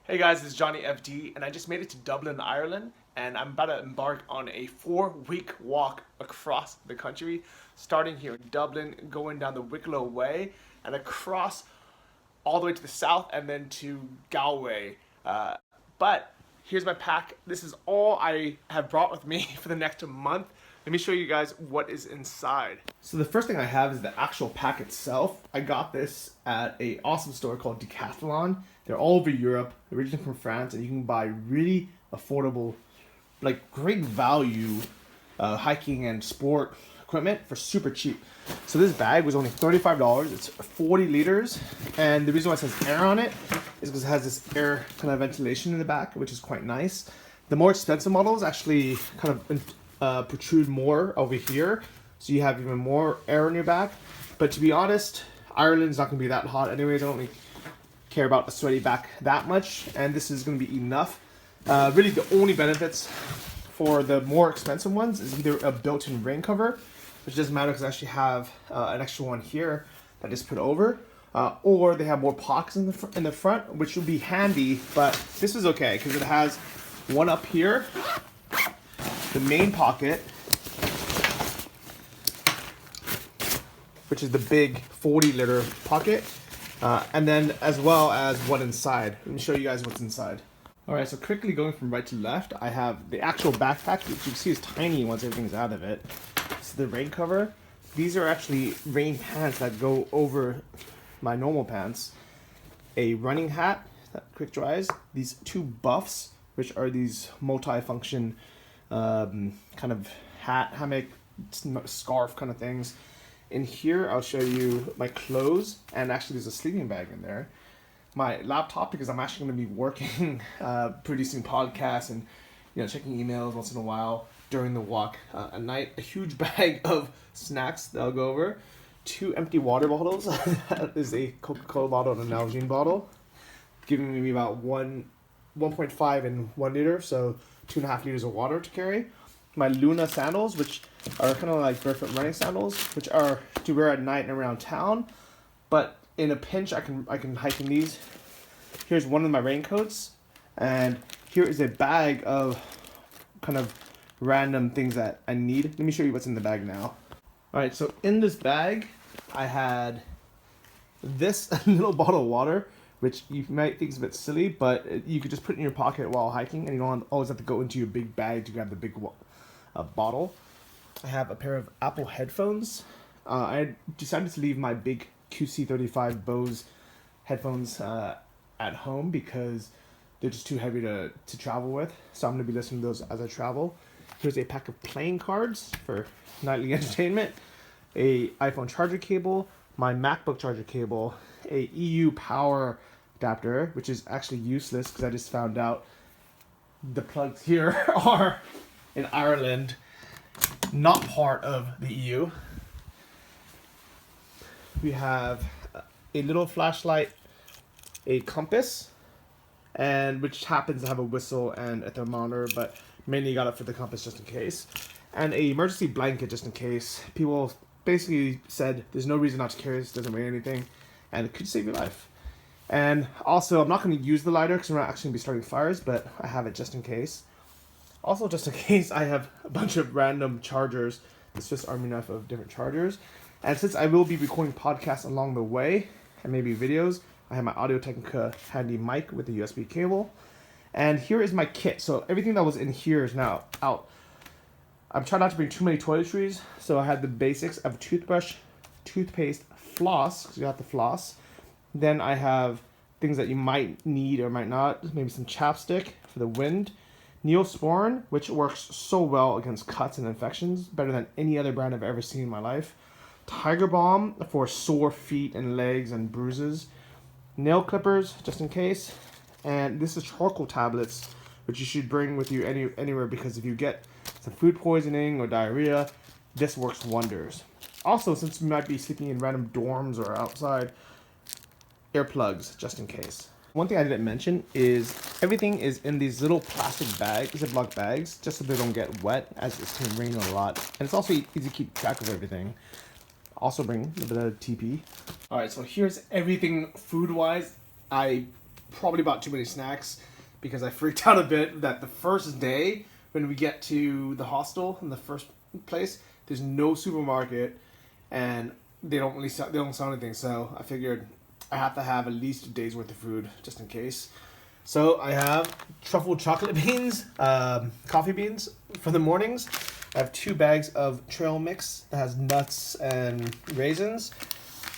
Hey guys, it's Johnny FD, and I just made it to Dublin, Ireland, and I'm about to embark on a 4-week walk across the country, starting here in Dublin, going down the Wicklow Way, and across all the way to the south, and then to Galway. But here's my pack. This is all I have brought with me for the next month. Let me show you guys what is inside. So the first thing I have is the actual pack itself. I got this at a awesome store called Decathlon. They're all over Europe, originally from France, and you can buy really affordable, like great value hiking and sport equipment for super cheap. So this bag was only $35. It's 40 liters, and the reason why it says air on it is because it has this air kind of ventilation in the back, which is quite nice. The more expensive models actually kind of protrude more over here, so you have even more air on your back. But to be honest, Ireland's not going to be that hot anyways. I don't really care about a sweaty back that much, and this is going to be enough. Really, the only benefits for the more expensive ones is either a built-in rain cover, which doesn't matter because I actually have an extra one here that I just put over, or they have more pockets in the front, which would be handy. But this is okay because it has one up here, the main pocket, which is the big 40-liter pocket, and then as well as one inside. Let me show you guys what's inside. Alright, so quickly going from right to left, I have the actual backpack, which you can see is tiny once everything's out of it. So the rain cover. These are actually rain pants that go over my normal pants. A running hat that quick dries. These two buffs, which are these multi-function kind of hat, hammock, scarf kind of things. In here, I'll show you my clothes, and actually there's a sleeping bag in there. My laptop, because I'm actually going to be working, producing podcasts and checking emails once in a while during the walk. At night, a huge bag of snacks that I'll go over. 2 empty water bottles. That is a Coca-Cola bottle and an Nalgene bottle, giving me about 1.5 and 1 liter, so 2.5 liters of water to carry. My Luna sandals, which are kind of like barefoot running sandals, which are to wear at night and around town, but in a pinch I can hike in these. Here's one of my raincoats, and here is a bag of kind of random things that I need. Let me show you what's in the bag now. Alright, so in this bag I had this little bottle of water, which you might think is a bit silly, but you could just put in your pocket while hiking, and you don't always have to go into your big bag to grab the big bottle. I have a pair of Apple headphones. I decided to leave my big QC35 Bose headphones at home because they're just too heavy to travel with. So I'm going to be listening to those as I travel. Here's a pack of playing cards for nightly entertainment, a iPhone charger cable, my MacBook charger cable, a EU power adapter, which is actually useless because I just found out the plugs here are in Ireland, not part of the EU. We have a little flashlight, a compass, and which happens to have a whistle and a thermometer, but mainly got it for the compass just in case, and a emergency blanket just in case. People basically said there's no reason not to carry this, doesn't weigh anything, and it could save your life. And also, I'm not going to use the lighter because we're not actually going to be starting fires, but I have it just in case. Also, just in case, I have a bunch of random chargers, the Swiss Army knife of different chargers. And since I will be recording podcasts along the way, and maybe videos, I have my Audio-Technica handy mic with a USB cable. And here is my kit. So everything that was in here is now out. I'm trying not to bring too many toiletries, so I had the basics. I have a toothbrush, toothpaste, floss, because you have to floss. Then I have things that you might need or might not, maybe some chapstick for the wind. Neosporin, which works so well against cuts and infections, better than any other brand I've ever seen in my life. Tiger Balm for sore feet and legs and bruises. Nail clippers, just in case. And this is charcoal tablets, which you should bring with you anywhere, because if you get some food poisoning or diarrhea, this works wonders. Also, since we might be sleeping in random dorms or outside, earplugs, just in case. One thing I didn't mention is everything is in these little plastic bags, Ziploc bags, just so they don't get wet, as it's going to rain a lot. And it's also easy to keep track of everything. Also bring a bit of TP. Alright, so here's everything food-wise. I probably bought too many snacks because I freaked out a bit that the first day when we get to the hostel in the first place, there's no supermarket and they don't sell anything. So I figured I have to have at least a day's worth of food just in case. So I have truffled chocolate beans, coffee beans for the mornings. I have 2 bags of trail mix that has nuts and raisins.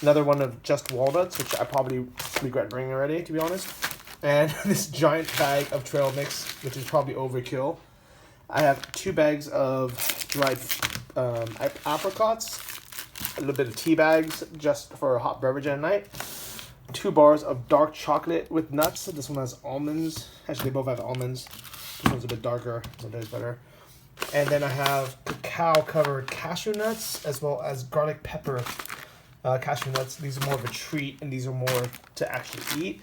Another one of just walnuts, which I probably regret bringing already, to be honest. And this giant bag of trail mix, which is probably overkill. I have 2 bags of dried apricots, a little bit of tea bags just for a hot beverage at night. 2 bars of dark chocolate with nuts. This one has almonds. Actually, they both have almonds. This one's a bit darker, so that is better. And then I have cacao-covered cashew nuts, as well as garlic pepper cashew nuts. These are more of a treat, and these are more to actually eat.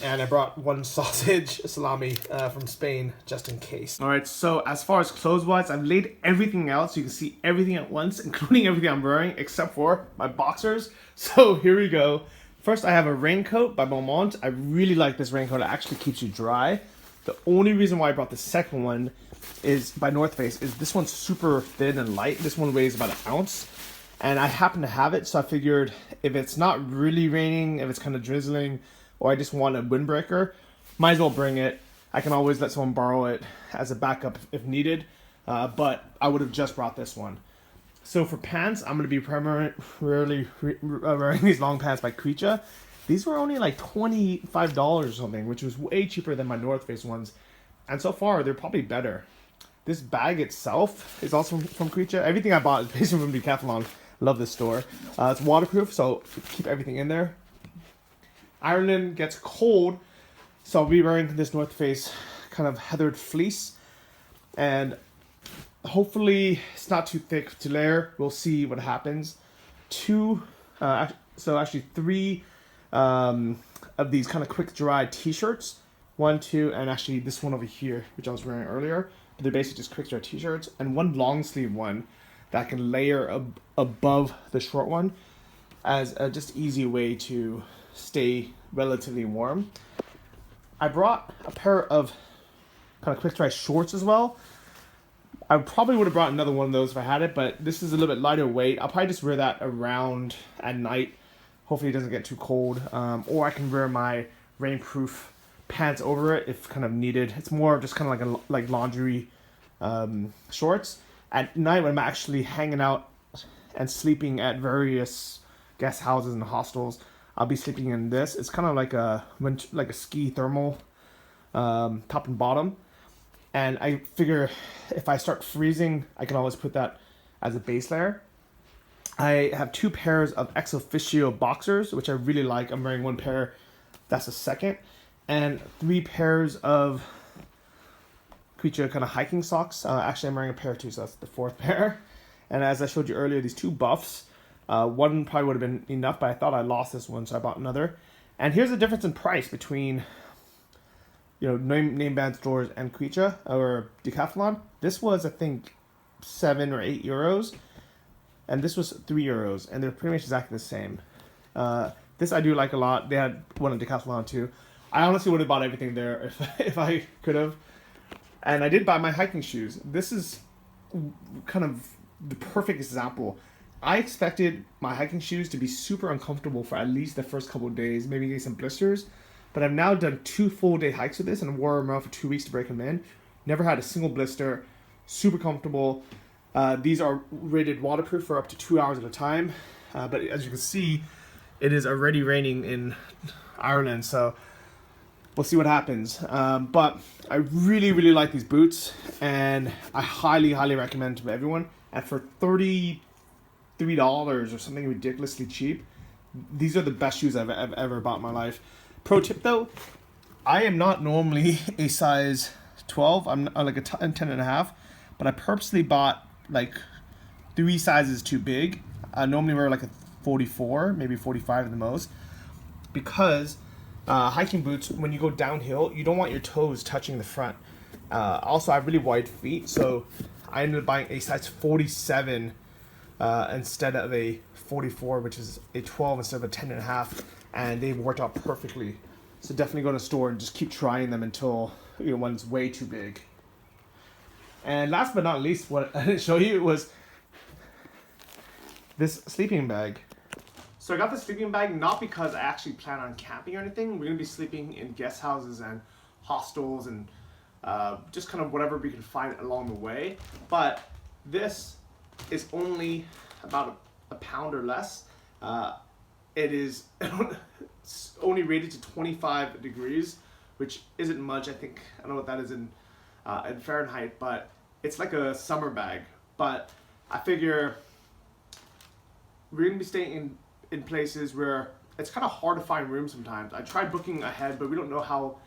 And I brought 1 sausage, salami, from Spain, just in case. All right, so as far as clothes-wise, I've laid everything out so you can see everything at once, including everything I'm wearing, except for my boxers. So here we go. First, I have a raincoat by Beaumont. I really like this raincoat. It actually keeps you dry. The only reason why I brought the second one is by North Face is this one's super thin and light. This one weighs about 1 ounce. And I happen to have it, so I figured if it's not really raining, if it's kind of drizzling, or I just want a windbreaker, might as well bring it. I can always let someone borrow it as a backup if needed, but I would have just brought this one. So for pants, I'm going to be primarily wearing these long pants by Creature. These were only like $25 or something, which was way cheaper than my North Face ones. And so far, they're probably better. This bag itself is also from Creature. Everything I bought is basically from Decathlon. Love this store. It's waterproof, so keep everything in there. Ireland gets cold, so I'll be wearing this North Face kind of heathered fleece. And hopefully it's not too thick to layer. We'll see what happens. 3 of these kind of quick dry t-shirts. 1, 2, and actually this one over here, which I was wearing earlier. But they're basically just quick dry t-shirts. And 1 long sleeve one that I can layer above the short one as a just easy way to stay relatively warm. I brought a pair of kind of quick dry shorts as well. I probably would have brought another one of those if I had it, but this is a little bit lighter weight. I'll probably just wear that around at night. Hopefully it doesn't get too cold. Or I can wear my rainproof pants over it if kind of needed. It's more of just kind of like laundry shorts. At night when I'm actually hanging out and sleeping at various guest houses and hostels, I'll be sleeping in this. It's kind of like a ski thermal top and bottom. And I figure if I start freezing, I can always put that as a base layer. I have 2 pairs of ex officio boxers, which I really like. I'm wearing 1 pair. That's the second. And 3 pairs of Creature kind of hiking socks. Actually, I'm wearing a pair too, so that's the 4th pair. And as I showed you earlier, these 2 buffs. One probably would have been enough, but I thought I lost this one, so I bought another. And here's the difference in price between name brand stores and Creature or Decathlon. This was, I think, 7 or 8 euros, and this was 3 euros, and they're pretty much exactly the same. This I do like a lot. They had one at Decathlon too. I honestly would have bought everything there if I could have. And I did buy my hiking shoes. This is kind of the perfect example. I expected my hiking shoes to be super uncomfortable for at least the first couple of days, maybe get some blisters. But I've now done 2 full day hikes with this and wore them around for 2 weeks to break them in. Never had a single blister. Super comfortable. These are rated waterproof for up to 2 hours at a time. But as you can see, it is already raining in Ireland, so we'll see what happens. But I really, really like these boots, and I highly, highly recommend them to everyone. And for $33 or something ridiculously cheap, these are the best shoes I've ever bought in my life. Pro tip though, I am not normally a size 12. I'm like a 10 and a half, but I purposely bought like 3 sizes too big. I normally wear like a 44, maybe 45 at the most, because hiking boots, when you go downhill, you don't want your toes touching the front. Also, I have really wide feet, so I ended up buying a size 47 instead of a 44, which is a 12 instead of a 10 and a half, and they worked out perfectly. So definitely go to a store and just keep trying them until, you know, when it's way too big. And last but not least, what I didn't show you was this sleeping bag. So I got the sleeping bag not because I actually plan on camping or anything. We're gonna be sleeping in guest houses and hostels and just kind of whatever we can find along the way. But this is only about a pound or less. It is it's only rated to 25 degrees, which isn't much. I don't know what that is in Fahrenheit, but it's like a summer bag. But I figure we're gonna be staying in places where it's kind of hard to find rooms sometimes. I tried booking ahead, but we don't know how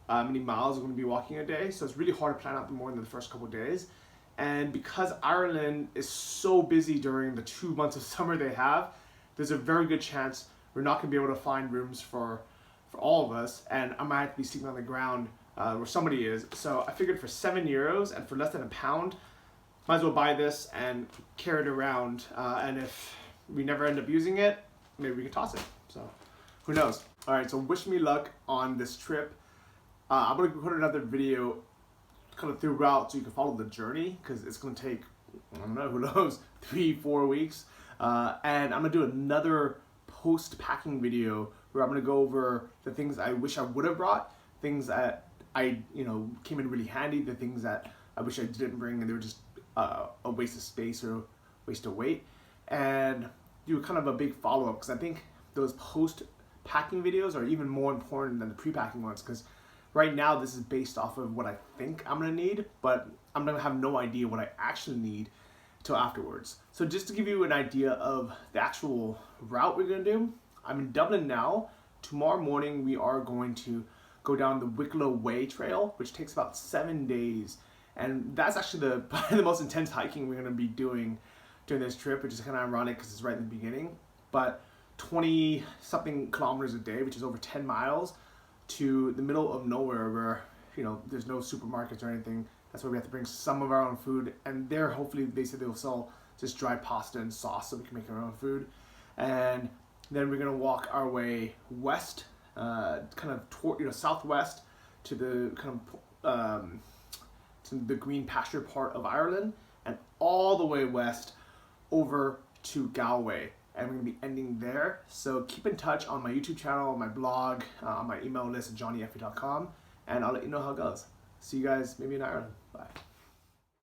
many miles we're going to be walking a day, so it's really hard to plan out more than the first couple of days. And because Ireland is so busy during the 2 months of summer they have, there's a very good chance we're not going to be able to find rooms for all of us, and I might have to be sleeping on the ground where somebody is. So I figured for €7 and for less than a pound, might as well buy this and carry it around, and if we never end up using it, maybe we can toss it. So who knows? All right, so wish me luck on this trip. I'm gonna put another video kind of throughout so you can follow the journey, because it's gonna take, I don't know, who knows, 3-4 weeks. And I'm gonna do another post-packing video where I'm gonna go over the things I wish I would have brought, things that I, you know, came in really handy, the things that I wish I didn't bring and they were just a waste of space or waste of weight, and do kind of a big follow-up, because I think those post-packing videos are even more important than the pre-packing ones, because right now this is based off of what I think I'm gonna need, but I'm gonna have no idea what I actually need till afterwards. So just to give you an idea of the actual route we're gonna do, I'm in Dublin now. Tomorrow morning we are going to go down the Wicklow Way trail, which takes about 7 days, and that's actually probably the most intense hiking we're gonna be doing during this trip, which is kind of ironic because it's right in the beginning. But 20 something kilometers a day, which is over 10 miles, to the middle of nowhere where, you know, there's no supermarkets or anything. That's why we have to bring some of our own food, and there hopefully they said they'll sell just dry pasta and sauce so we can make our own food. And then we're gonna walk our way west, kind of toward, you know, southwest to the kind of to the green pasture part of Ireland, and all the way west over to Galway, and we're gonna be ending there. So keep in touch on my YouTube channel, on my blog, on my email list at johnnyeffy.com, and I'll let you know how it goes. See you guys maybe in Ireland. Bye.